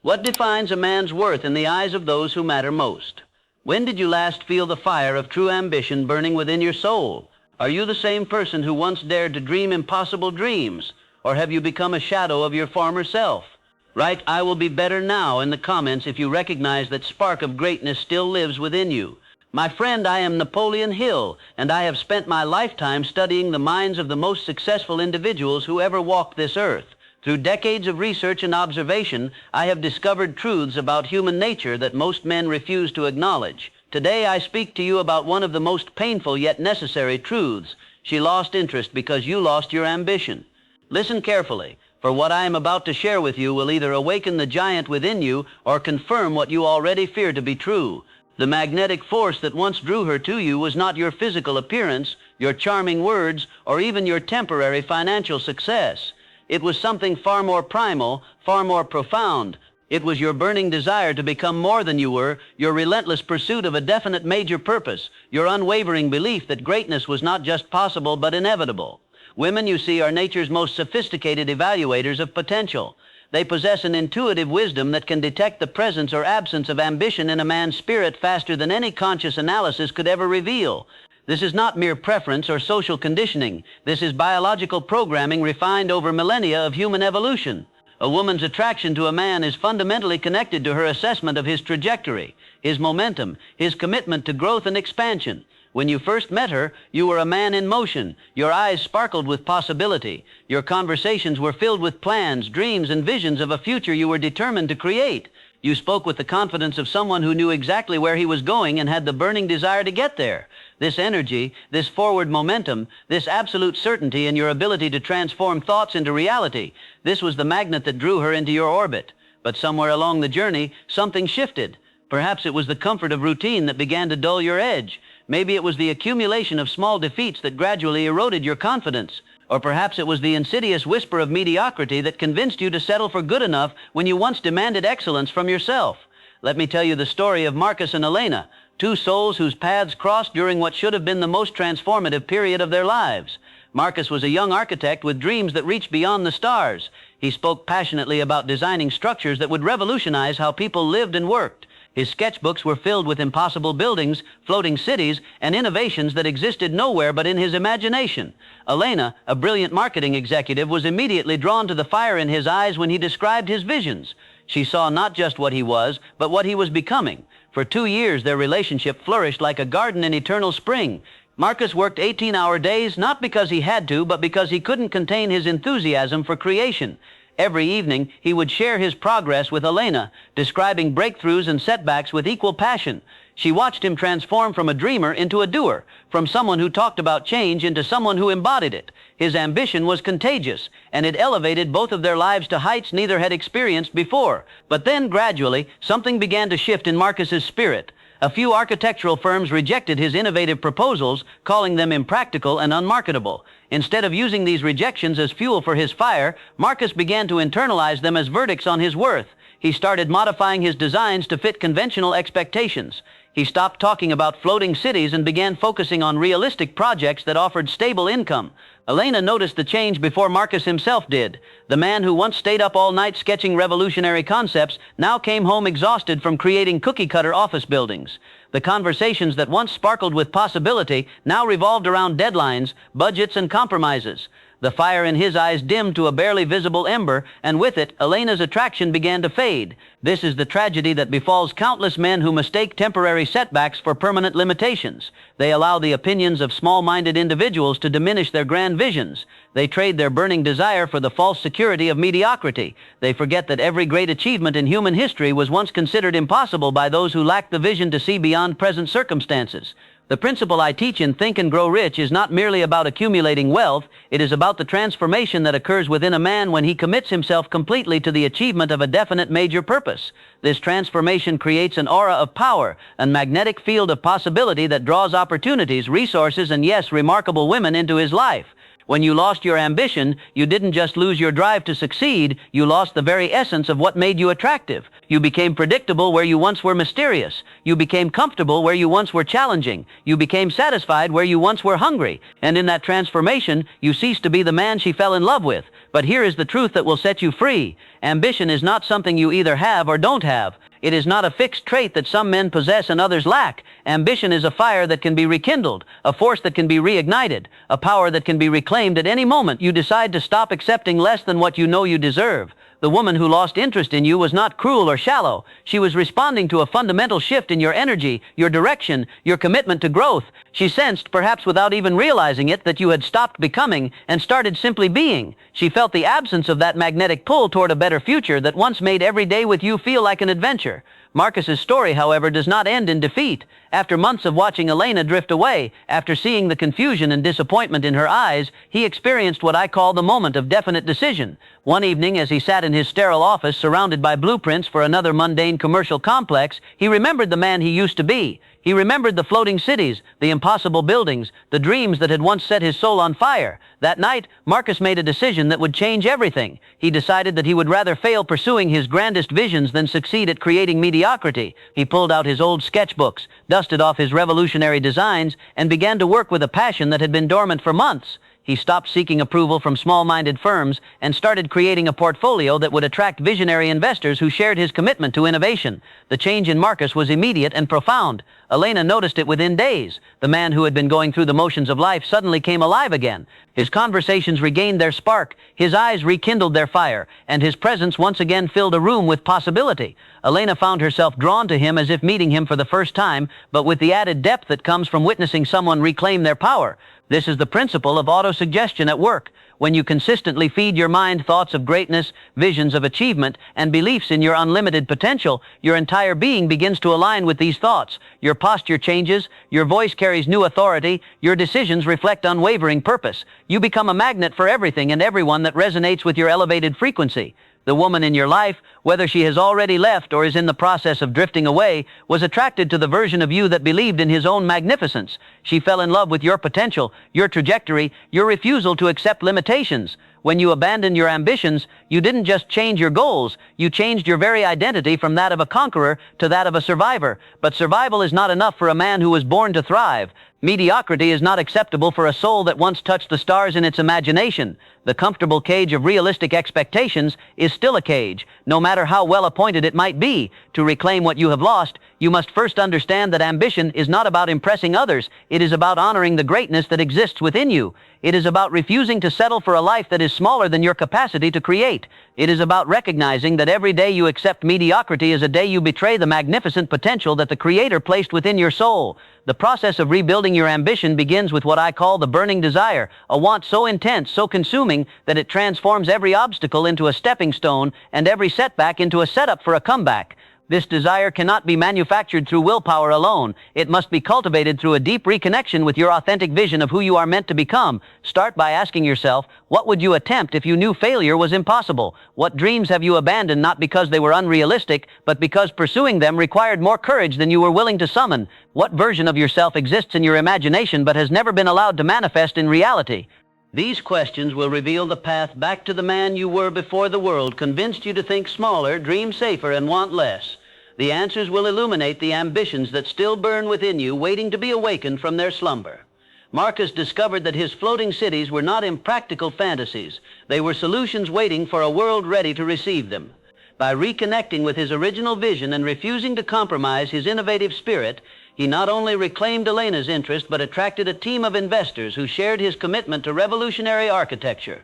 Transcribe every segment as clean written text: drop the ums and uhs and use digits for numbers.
What defines a man's worth in the eyes of those who matter most? When did you last feel the fire of true ambition burning within your soul? Are you the same person who once dared to dream impossible dreams? Or have you become a shadow of your former self? Write "I will be better now" in the comments if you recognize that spark of greatness still lives within you. My friend, I am Napoleon Hill, and I have spent my lifetime studying the minds of the most successful individuals who ever walked this earth. Through decades of research and observation, I have discovered truths about human nature that most men refuse to acknowledge. Today, I speak to you about one of the most painful yet necessary truths. She lost interest because you lost your ambition. Listen carefully, for what I am about to share with you will either awaken the giant within you or confirm what you already fear to be true. The magnetic force that once drew her to you was not your physical appearance, your charming words, or even your temporary financial success. It was something far more primal, far more profound. It was your burning desire to become more than you were, your relentless pursuit of a definite major purpose, your unwavering belief that greatness was not just possible but inevitable. Women, you see, are nature's most sophisticated evaluators of potential. They possess an intuitive wisdom that can detect the presence or absence of ambition in a man's spirit faster than any conscious analysis could ever reveal. This is not mere preference or social conditioning. This is biological programming refined over millennia of human evolution. A woman's attraction to a man is fundamentally connected to her assessment of his trajectory, his momentum, his commitment to growth and expansion. When you first met her, you were a man in motion. Your eyes sparkled with possibility. Your conversations were filled with plans, dreams, and visions of a future you were determined to create. You spoke with the confidence of someone who knew exactly where he was going and had the burning desire to get there. This energy, this forward momentum, this absolute certainty in your ability to transform thoughts into reality, this was the magnet that drew her into your orbit. But somewhere along the journey, something shifted. Perhaps it was the comfort of routine that began to dull your edge. Maybe it was the accumulation of small defeats that gradually eroded your confidence. Or perhaps it was the insidious whisper of mediocrity that convinced you to settle for good enough when you once demanded excellence from yourself. Let me tell you the story of Marcus and Elena, two souls whose paths crossed during what should have been the most transformative period of their lives. Marcus was a young architect with dreams that reached beyond the stars. He spoke passionately about designing structures that would revolutionize how people lived and worked. His sketchbooks were filled with impossible buildings, floating cities, and innovations that existed nowhere but in his imagination. Elena, a brilliant marketing executive, was immediately drawn to the fire in his eyes when he described his visions. She saw not just what he was, but what he was becoming. For 2 years, their relationship flourished like a garden in eternal spring. Marcus worked 18-hour days, not because he had to, but because he couldn't contain his enthusiasm for creation. Every evening, he would share his progress with Elena, describing breakthroughs and setbacks with equal passion. She watched him transform from a dreamer into a doer, from someone who talked about change into someone who embodied it. His ambition was contagious, and it elevated both of their lives to heights neither had experienced before. But then, gradually, something began to shift in Marcus's spirit. A few architectural firms rejected his innovative proposals, calling them impractical and unmarketable. Instead of using these rejections as fuel for his fire, Marcus began to internalize them as verdicts on his worth. He started modifying his designs to fit conventional expectations. He stopped talking about floating cities and began focusing on realistic projects that offered stable income. Elena noticed the change before Marcus himself did. The man who once stayed up all night sketching revolutionary concepts now came home exhausted from creating cookie-cutter office buildings. The conversations that once sparkled with possibility now revolved around deadlines, budgets, and compromises. The fire in his eyes dimmed to a barely visible ember, and with it, Elena's attraction began to fade. This is the tragedy that befalls countless men who mistake temporary setbacks for permanent limitations. They allow the opinions of small-minded individuals to diminish their grand visions. They trade their burning desire for the false security of mediocrity. They forget that every great achievement in human history was once considered impossible by those who lacked the vision to see beyond present circumstances. The principle I teach in Think and Grow Rich is not merely about accumulating wealth. It is about the transformation that occurs within a man when he commits himself completely to the achievement of a definite major purpose. This transformation creates an aura of power, a magnetic field of possibility that draws opportunities, resources, and yes, remarkable women into his life. When you lost your ambition, you didn't just lose your drive to succeed, you lost the very essence of what made you attractive. You became predictable where you once were mysterious. You became comfortable where you once were challenging. You became satisfied where you once were hungry. And in that transformation, you ceased to be the man she fell in love with, But here is the truth that will set you free. Ambition is not something you either have or don't have. It is not a fixed trait that some men possess and others lack. Ambition is a fire that can be rekindled, a force that can be reignited, a power that can be reclaimed at any moment you decide to stop accepting less than what you know you deserve. The woman who lost interest in you was not cruel or shallow. She was responding to a fundamental shift in your energy, your direction, your commitment to growth. She sensed, perhaps without even realizing it, that you had stopped becoming and started simply being. She felt the absence of that magnetic pull toward a better future that once made every day with you feel like an adventure. Marcus's story, however, does not end in defeat. After months of watching Elena drift away, after seeing the confusion and disappointment in her eyes, he experienced what I call the moment of definite decision. One evening, as he sat in his sterile office surrounded by blueprints for another mundane commercial complex, he remembered the man he used to be. He remembered the floating cities, the impossible buildings, the dreams that had once set his soul on fire. That night, Marcus made a decision that would change everything. He decided that he would rather fail pursuing his grandest visions than succeed at creating mediocrity. He pulled out his old sketchbooks, dusted off his revolutionary designs, and began to work with a passion that had been dormant for months. He stopped seeking approval from small-minded firms and started creating a portfolio that would attract visionary investors who shared his commitment to innovation. The change in Marcus was immediate and profound. Elena noticed it within days. The man who had been going through the motions of life suddenly came alive again. His conversations regained their spark, his eyes rekindled their fire, and his presence once again filled a room with possibility. Elena found herself drawn to him as if meeting him for the first time, but with the added depth that comes from witnessing someone reclaim their power. This is the principle of autosuggestion at work. When you consistently feed your mind thoughts of greatness, visions of achievement, and beliefs in your unlimited potential, your entire being begins to align with these thoughts. Your posture changes, your voice carries new authority, your decisions reflect unwavering purpose. You become a magnet for everything and everyone that resonates with your elevated frequency. The woman in your life, whether she has already left or is in the process of drifting away, was attracted to the version of you that believed in his own magnificence. She fell in love with your potential, your trajectory, your refusal to accept limitations. When you abandoned your ambitions, you didn't just change your goals, you changed your very identity from that of a conqueror to that of a survivor. But survival is not enough for a man who was born to thrive. Mediocrity is not acceptable for a soul that once touched the stars in its imagination. The comfortable cage of realistic expectations is still a cage, no matter how well appointed it might be. To reclaim what you have lost, you must first understand that ambition is not about impressing others. It is about honoring the greatness that exists within you. It is about refusing to settle for a life that is smaller than your capacity to create. It is about recognizing that every day you accept mediocrity is a day you betray the magnificent potential that the Creator placed within your soul. The process of rebuilding your ambition begins with what I call the burning desire, a want so intense, so consuming, that it transforms every obstacle into a stepping stone and every setback into a setup for a comeback. This desire cannot be manufactured through willpower alone. It must be cultivated through a deep reconnection with your authentic vision of who you are meant to become. Start by asking yourself, what would you attempt if you knew failure was impossible? What dreams have you abandoned not because they were unrealistic, but because pursuing them required more courage than you were willing to summon? What version of yourself exists in your imagination but has never been allowed to manifest in reality? These questions will reveal the path back to the man you were before the world convinced you to think smaller, dream safer, and want less. The answers will illuminate the ambitions that still burn within you, waiting to be awakened from their slumber. Marcus discovered that his floating cities were not impractical fantasies. They were solutions waiting for a world ready to receive them. By reconnecting with his original vision and refusing to compromise his innovative spirit, he not only reclaimed Elena's interest, but attracted a team of investors who shared his commitment to revolutionary architecture.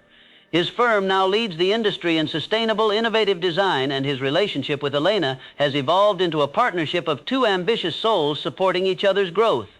His firm now leads the industry in sustainable, innovative design, and his relationship with Elena has evolved into a partnership of two ambitious souls supporting each other's growth.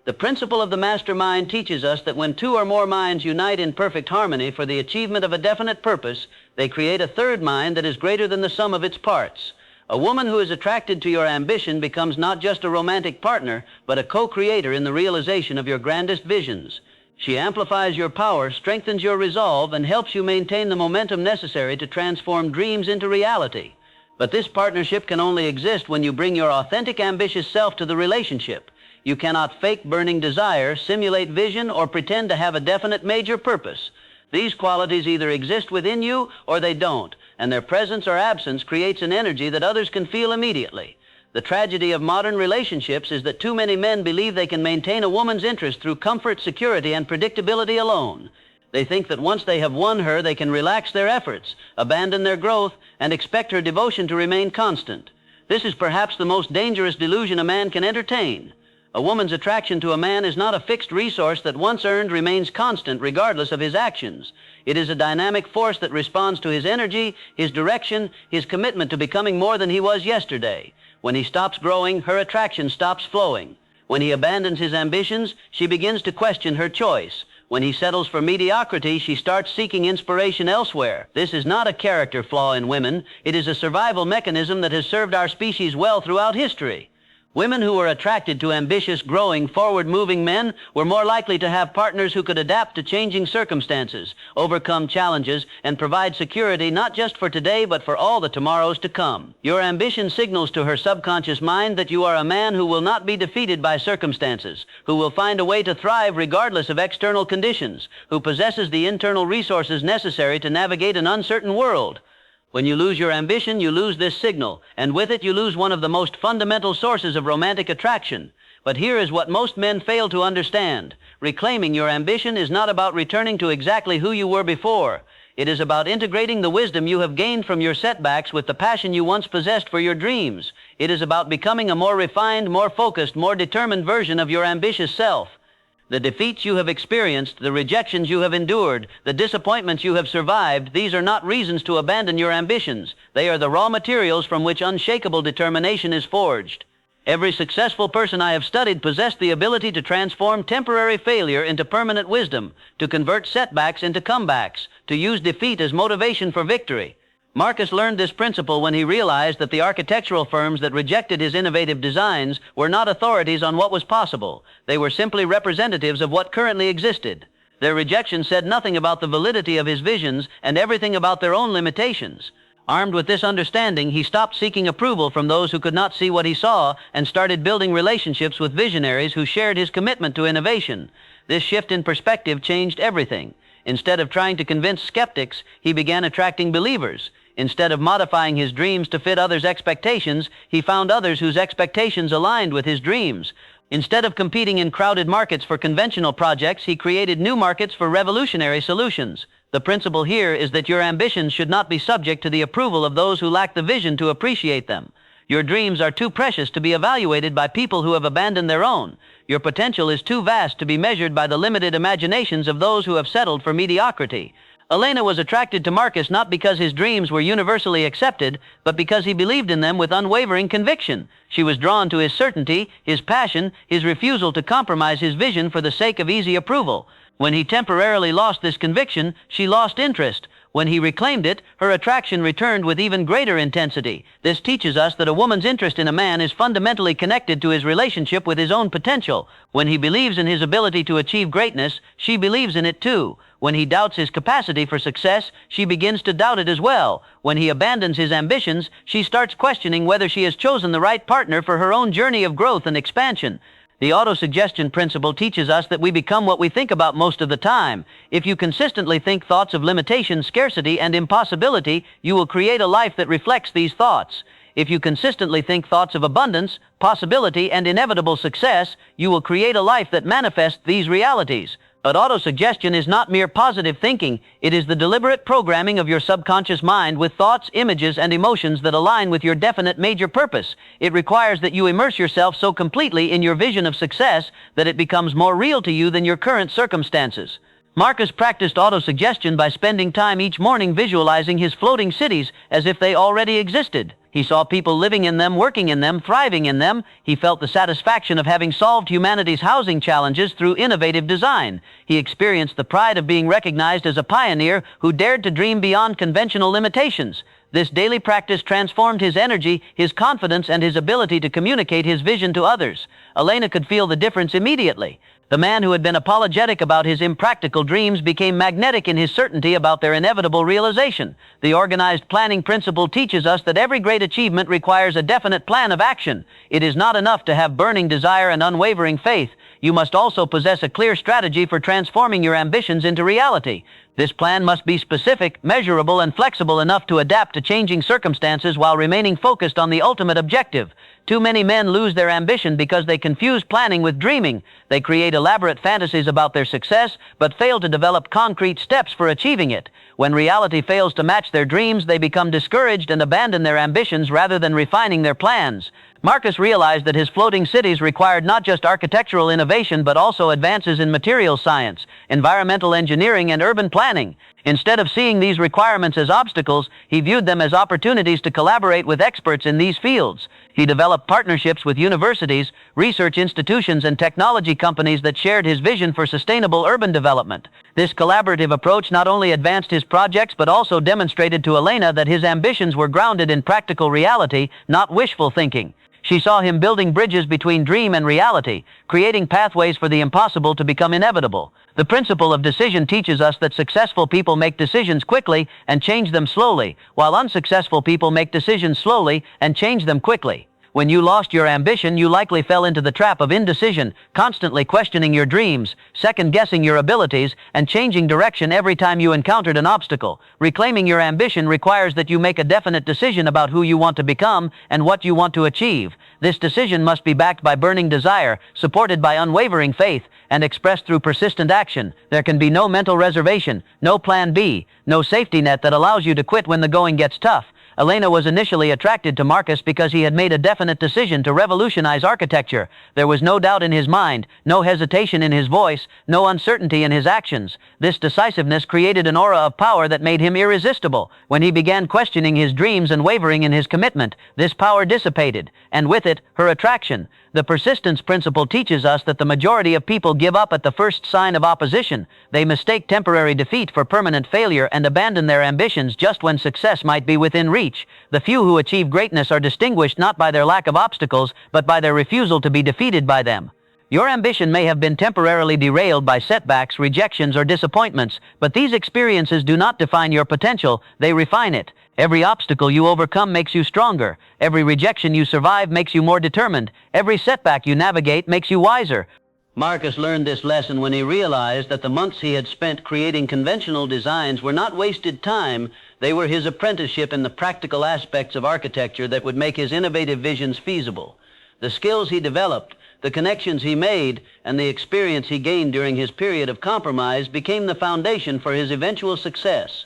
The principle of the mastermind teaches us that when two or more minds unite in perfect harmony for the achievement of a definite purpose, they create a third mind that is greater than the sum of its parts. A woman who is attracted to your ambition becomes not just a romantic partner, but a co-creator in the realization of your grandest visions. She amplifies your power, strengthens your resolve, and helps you maintain the momentum necessary to transform dreams into reality. But this partnership can only exist when you bring your authentic, ambitious self to the relationship. You cannot fake burning desire, simulate vision, or pretend to have a definite major purpose. These qualities either exist within you or they don't, and their presence or absence creates an energy that others can feel immediately. The tragedy of modern relationships is that too many men believe they can maintain a woman's interest through comfort, security, and predictability alone. They think that once they have won her, they can relax their efforts, abandon their growth, and expect her devotion to remain constant. This is perhaps the most dangerous delusion a man can entertain. A woman's attraction to a man is not a fixed resource that once earned remains constant regardless of his actions. It is a dynamic force that responds to his energy, his direction, his commitment to becoming more than he was yesterday. When he stops growing, her attraction stops flowing. When he abandons his ambitions, she begins to question her choice. When he settles for mediocrity, she starts seeking inspiration elsewhere. This is not a character flaw in women. It is a survival mechanism that has served our species well throughout history. Women who were attracted to ambitious, growing, forward-moving men were more likely to have partners who could adapt to changing circumstances, overcome challenges, and provide security not just for today but for all the tomorrows to come. Your ambition signals to her subconscious mind that you are a man who will not be defeated by circumstances, who will find a way to thrive regardless of external conditions, who possesses the internal resources necessary to navigate an uncertain world. When you lose your ambition, you lose this signal, and with it you lose one of the most fundamental sources of romantic attraction. But here is what most men fail to understand. Reclaiming your ambition is not about returning to exactly who you were before. It is about integrating the wisdom you have gained from your setbacks with the passion you once possessed for your dreams. It is about becoming a more refined, more focused, more determined version of your ambitious self. The defeats you have experienced, the rejections you have endured, the disappointments you have survived, these are not reasons to abandon your ambitions. They are the raw materials from which unshakable determination is forged. Every successful person I have studied possessed the ability to transform temporary failure into permanent wisdom, to convert setbacks into comebacks, to use defeat as motivation for victory. Marcus learned this principle when he realized that the architectural firms that rejected his innovative designs were not authorities on what was possible. They were simply representatives of what currently existed. Their rejection said nothing about the validity of his visions and everything about their own limitations. Armed with this understanding, he stopped seeking approval from those who could not see what he saw and started building relationships with visionaries who shared his commitment to innovation. This shift in perspective changed everything. Instead of trying to convince skeptics, he began attracting believers. Instead of modifying his dreams to fit others' expectations, he found others whose expectations aligned with his dreams. Instead of competing in crowded markets for conventional projects, he created new markets for revolutionary solutions. The principle here is that your ambitions should not be subject to the approval of those who lack the vision to appreciate them. Your dreams are too precious to be evaluated by people who have abandoned their own. Your potential is too vast to be measured by the limited imaginations of those who have settled for mediocrity. Elena was attracted to Marcus not because his dreams were universally accepted, but because he believed in them with unwavering conviction. She was drawn to his certainty, his passion, his refusal to compromise his vision for the sake of easy approval. When he temporarily lost this conviction, she lost interest. When he reclaimed it, her attraction returned with even greater intensity. This teaches us that a woman's interest in a man is fundamentally connected to his relationship with his own potential. When he believes in his ability to achieve greatness, she believes in it too. When he doubts his capacity for success, she begins to doubt it as well. When he abandons his ambitions, she starts questioning whether she has chosen the right partner for her own journey of growth and expansion. The autosuggestion principle teaches us that we become what we think about most of the time. If you consistently think thoughts of limitation, scarcity, and impossibility, you will create a life that reflects these thoughts. If you consistently think thoughts of abundance, possibility, and inevitable success, you will create a life that manifests these realities. But autosuggestion is not mere positive thinking. It is the deliberate programming of your subconscious mind with thoughts, images, and emotions that align with your definite major purpose. It requires that you immerse yourself so completely in your vision of success that it becomes more real to you than your current circumstances. Marcus practiced autosuggestion by spending time each morning visualizing his floating cities as if they already existed. He saw people living in them, working in them, thriving in them. He felt the satisfaction of having solved humanity's housing challenges through innovative design. He experienced the pride of being recognized as a pioneer who dared to dream beyond conventional limitations. This daily practice transformed his energy, his confidence, and his ability to communicate his vision to others. Elena could feel the difference immediately. The man who had been apologetic about his impractical dreams became magnetic in his certainty about their inevitable realization. The organized planning principle teaches us that every great achievement requires a definite plan of action. It is not enough to have burning desire and unwavering faith. You must also possess a clear strategy for transforming your ambitions into reality. This plan must be specific, measurable, and flexible enough to adapt to changing circumstances while remaining focused on the ultimate objective. Too many men lose their ambition because they confuse planning with dreaming. They create elaborate fantasies about their success, but fail to develop concrete steps for achieving it. When reality fails to match their dreams, they become discouraged and abandon their ambitions rather than refining their plans. Marcus realized that his floating cities required not just architectural innovation but also advances in materials science, environmental engineering, and urban planning. Instead of seeing these requirements as obstacles, he viewed them as opportunities to collaborate with experts in these fields. He developed partnerships with universities, research institutions, and technology companies that shared his vision for sustainable urban development. This collaborative approach not only advanced his projects but also demonstrated to Elena that his ambitions were grounded in practical reality, not wishful thinking. She saw him building bridges between dream and reality, creating pathways for the impossible to become inevitable. The principle of decision teaches us that successful people make decisions quickly and change them slowly, while unsuccessful people make decisions slowly and change them quickly. When you lost your ambition, you likely fell into the trap of indecision, constantly questioning your dreams, second-guessing your abilities, and changing direction every time you encountered an obstacle. Reclaiming your ambition requires that you make a definite decision about who you want to become and what you want to achieve. This decision must be backed by burning desire, supported by unwavering faith, and expressed through persistent action. There can be no mental reservation, no plan B, no safety net that allows you to quit when the going gets tough. Elena was initially attracted to Marcus because he had made a definite decision to revolutionize architecture. There was no doubt in his mind, no hesitation in his voice, no uncertainty in his actions. This decisiveness created an aura of power that made him irresistible. When he began questioning his dreams and wavering in his commitment, this power dissipated, and with it, her attraction. The persistence principle teaches us that the majority of people give up at the first sign of opposition. They mistake temporary defeat for permanent failure and abandon their ambitions just when success might be within reach. The few who achieve greatness are distinguished not by their lack of obstacles, but by their refusal to be defeated by them. Your ambition may have been temporarily derailed by setbacks, rejections, or disappointments, but these experiences do not define your potential, they refine it. Every obstacle you overcome makes you stronger. Every rejection you survive makes you more determined. Every setback you navigate makes you wiser. Marcus learned this lesson when he realized that the months he had spent creating conventional designs were not wasted time. They were his apprenticeship in the practical aspects of architecture that would make his innovative visions feasible. The skills he developed, the connections he made, and the experience he gained during his period of compromise became the foundation for his eventual success.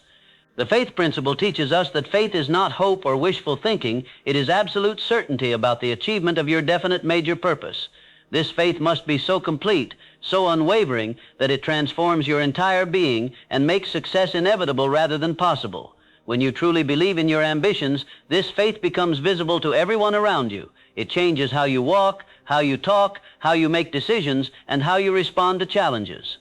The faith principle teaches us that faith is not hope or wishful thinking. It is absolute certainty about the achievement of your definite major purpose. This faith must be so complete, so unwavering, that it transforms your entire being and makes success inevitable rather than possible. When you truly believe in your ambitions, this faith becomes visible to everyone around you. It changes how you walk, how you talk, how you make decisions, and how you respond to challenges.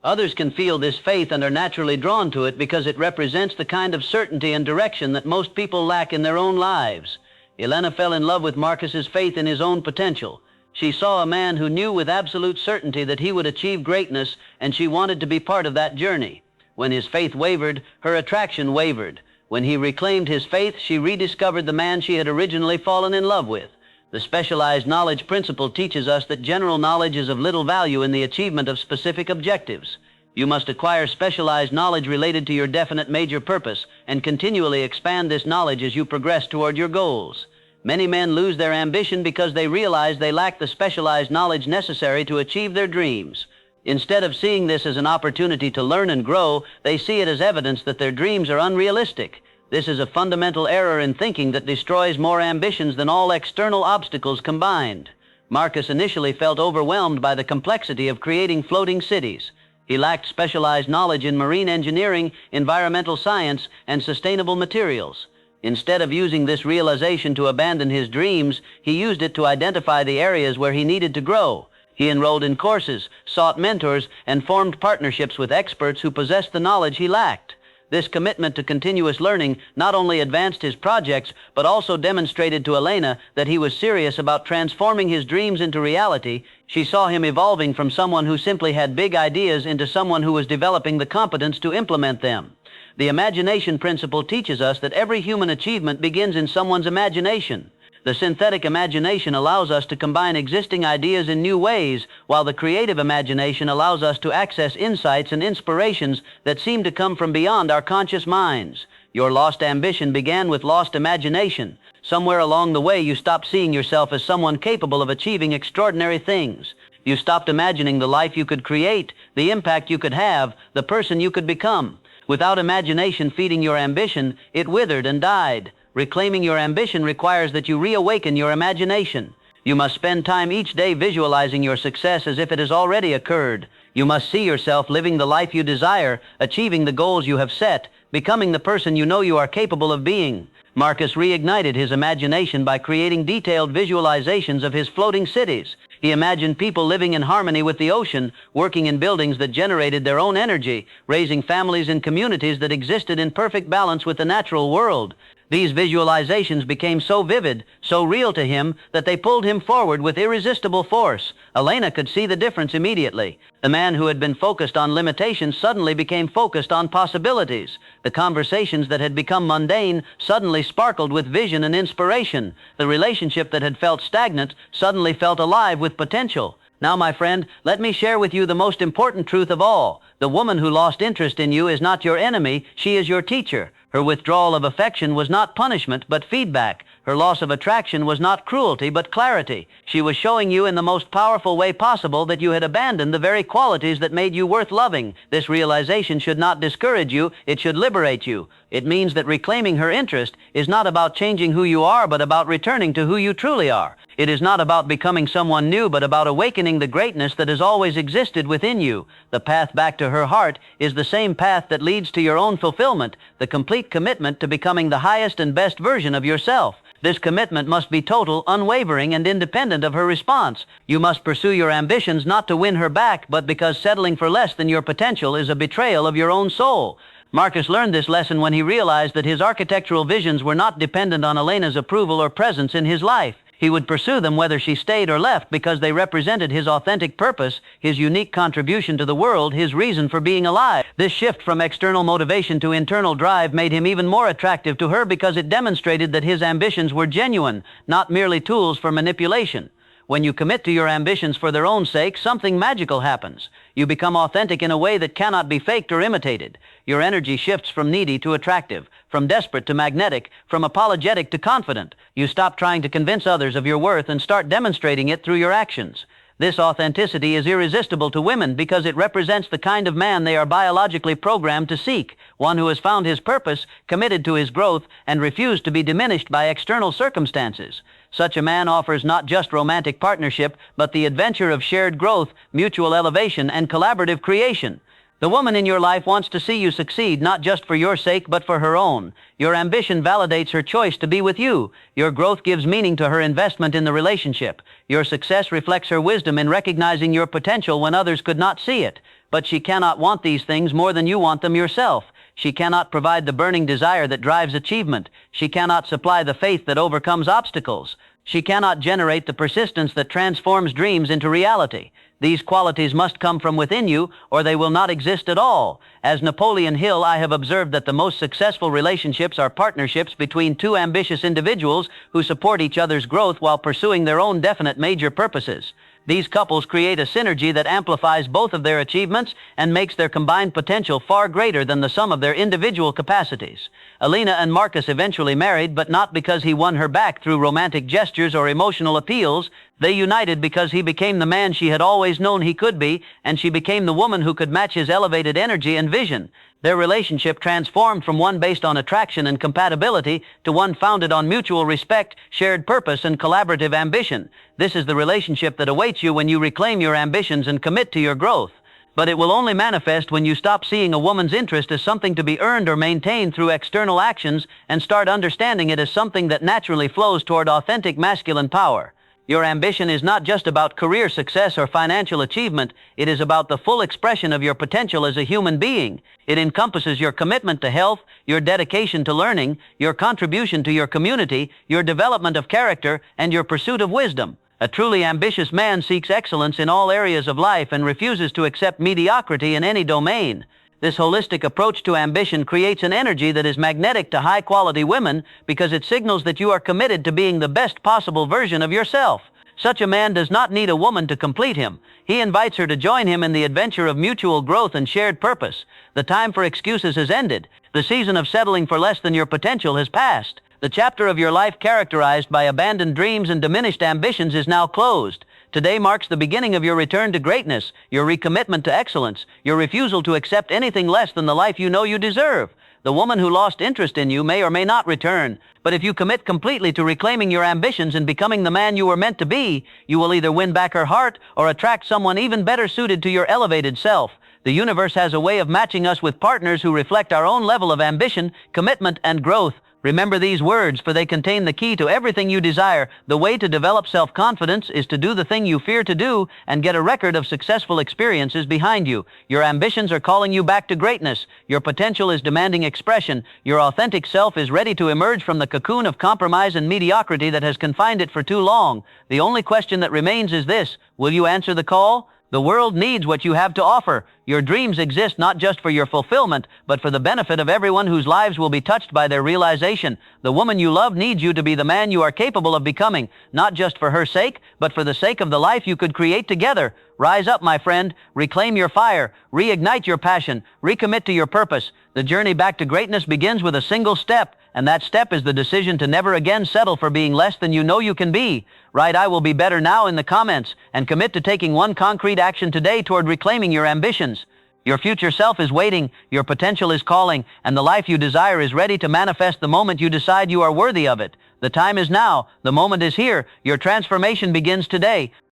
Others can feel this faith and are naturally drawn to it because it represents the kind of certainty and direction that most people lack in their own lives. Elena fell in love with Marcus's faith in his own potential. She saw a man who knew with absolute certainty that he would achieve greatness, and she wanted to be part of that journey. When his faith wavered, her attraction wavered. When he reclaimed his faith, she rediscovered the man she had originally fallen in love with. The specialized knowledge principle teaches us that general knowledge is of little value in the achievement of specific objectives. You must acquire specialized knowledge related to your definite major purpose and continually expand this knowledge as you progress toward your goals. Many men lose their ambition because they realize they lack the specialized knowledge necessary to achieve their dreams. Instead of seeing this as an opportunity to learn and grow, they see it as evidence that their dreams are unrealistic. This is a fundamental error in thinking that destroys more ambitions than all external obstacles combined. Marcus initially felt overwhelmed by the complexity of creating floating cities. He lacked specialized knowledge in marine engineering, environmental science, and sustainable materials. Instead of using this realization to abandon his dreams, he used it to identify the areas where he needed to grow. He enrolled in courses, sought mentors, and formed partnerships with experts who possessed the knowledge he lacked. This commitment to continuous learning not only advanced his projects, but also demonstrated to Elena that he was serious about transforming his dreams into reality. She saw him evolving from someone who simply had big ideas into someone who was developing the competence to implement them. The imagination principle teaches us that every human achievement begins in someone's imagination. The synthetic imagination allows us to combine existing ideas in new ways, while the creative imagination allows us to access insights and inspirations that seem to come from beyond our conscious minds. Your lost ambition began with lost imagination. Somewhere along the way, you stopped seeing yourself as someone capable of achieving extraordinary things. You stopped imagining the life you could create, the impact you could have, the person you could become. Without imagination feeding your ambition, it withered and died. Reclaiming your ambition requires that you reawaken your imagination. You must spend time each day visualizing your success as if it has already occurred. You must see yourself living the life you desire, achieving the goals you have set, becoming the person you know you are capable of being. Marcus reignited his imagination by creating detailed visualizations of his floating cities. He imagined people living in harmony with the ocean, working in buildings that generated their own energy, raising families in communities that existed in perfect balance with the natural world. These visualizations became so vivid, so real to him, that they pulled him forward with irresistible force. Elena could see the difference immediately. The man who had been focused on limitations suddenly became focused on possibilities. The conversations that had become mundane suddenly sparkled with vision and inspiration. The relationship that had felt stagnant suddenly felt alive with potential. Now, my friend, let me share with you the most important truth of all. The woman who lost interest in you is not your enemy, she is your teacher. Her withdrawal of affection was not punishment, but feedback. Her loss of attraction was not cruelty, but clarity. She was showing you in the most powerful way possible that you had abandoned the very qualities that made you worth loving. This realization should not discourage you, it should liberate you. It means that reclaiming her interest is not about changing who you are, but about returning to who you truly are. It is not about becoming someone new, but about awakening the greatness that has always existed within you. The path back to her heart is the same path that leads to your own fulfillment, the complete commitment to becoming the highest and best version of yourself. This commitment must be total, unwavering, and independent of her response. You must pursue your ambitions not to win her back, but because settling for less than your potential is a betrayal of your own soul. Marcus learned this lesson when he realized that his architectural visions were not dependent on Elena's approval or presence in his life. He would pursue them whether she stayed or left because they represented his authentic purpose, his unique contribution to the world, his reason for being alive. This shift from external motivation to internal drive made him even more attractive to her because it demonstrated that his ambitions were genuine, not merely tools for manipulation. When you commit to your ambitions for their own sake, something magical happens. You become authentic in a way that cannot be faked or imitated. Your energy shifts from needy to attractive, from desperate to magnetic, from apologetic to confident. You stop trying to convince others of your worth and start demonstrating it through your actions. This authenticity is irresistible to women because it represents the kind of man they are biologically programmed to seek, one who has found his purpose, committed to his growth, and refused to be diminished by external circumstances. Such a man offers not just romantic partnership, but the adventure of shared growth, mutual elevation, and collaborative creation. The woman in your life wants to see you succeed not just for your sake, but for her own. Your ambition validates her choice to be with you. Your growth gives meaning to her investment in the relationship. Your success reflects her wisdom in recognizing your potential when others could not see it. But she cannot want these things more than you want them yourself. She cannot provide the burning desire that drives achievement. She cannot supply the faith that overcomes obstacles. She cannot generate the persistence that transforms dreams into reality. These qualities must come from within you, or they will not exist at all. As Napoleon Hill, I have observed that the most successful relationships are partnerships between two ambitious individuals who support each other's growth while pursuing their own definite major purposes. These couples create a synergy that amplifies both of their achievements and makes their combined potential far greater than the sum of their individual capacities. Elena and Marcus eventually married, but not because he won her back through romantic gestures or emotional appeals. They united because he became the man she had always known he could be, and she became the woman who could match his elevated energy and vision. Their relationship transformed from one based on attraction and compatibility to one founded on mutual respect, shared purpose, and collaborative ambition. This is the relationship that awaits you when you reclaim your ambitions and commit to your growth. But it will only manifest when you stop seeing a woman's interest as something to be earned or maintained through external actions and start understanding it as something that naturally flows toward authentic masculine power. Your ambition is not just about career success or financial achievement. It is about the full expression of your potential as a human being. It encompasses your commitment to health, your dedication to learning, your contribution to your community, your development of character, and your pursuit of wisdom. A truly ambitious man seeks excellence in all areas of life and refuses to accept mediocrity in any domain. This holistic approach to ambition creates an energy that is magnetic to high-quality women because it signals that you are committed to being the best possible version of yourself. Such a man does not need a woman to complete him. He invites her to join him in the adventure of mutual growth and shared purpose. The time for excuses has ended. The season of settling for less than your potential has passed. The chapter of your life characterized by abandoned dreams and diminished ambitions is now closed. Today marks the beginning of your return to greatness, your recommitment to excellence, your refusal to accept anything less than the life you know you deserve. The woman who lost interest in you may or may not return, but if you commit completely to reclaiming your ambitions and becoming the man you were meant to be, you will either win back her heart or attract someone even better suited to your elevated self. The universe has a way of matching us with partners who reflect our own level of ambition, commitment, and growth. Remember these words, for they contain the key to everything you desire. The way to develop self-confidence is to do the thing you fear to do and get a record of successful experiences behind you. Your ambitions are calling you back to greatness. Your potential is demanding expression. Your authentic self is ready to emerge from the cocoon of compromise and mediocrity that has confined it for too long. The only question that remains is this: will you answer the call? The world needs what you have to offer. Your dreams exist not just for your fulfillment, but for the benefit of everyone whose lives will be touched by their realization. The woman you love needs you to be the man you are capable of becoming, not just for her sake, but for the sake of the life you could create together. Rise up, my friend. Reclaim your fire. Reignite your passion. Recommit to your purpose. The journey back to greatness begins with a single step, and that step is the decision to never again settle for being less than you know you can be. Write "I will be better now" in the comments, and commit to taking one concrete action today toward reclaiming your ambitions. Your future self is waiting, your potential is calling, and the life you desire is ready to manifest the moment you decide you are worthy of it. The time is now. The moment is here. Your transformation begins today.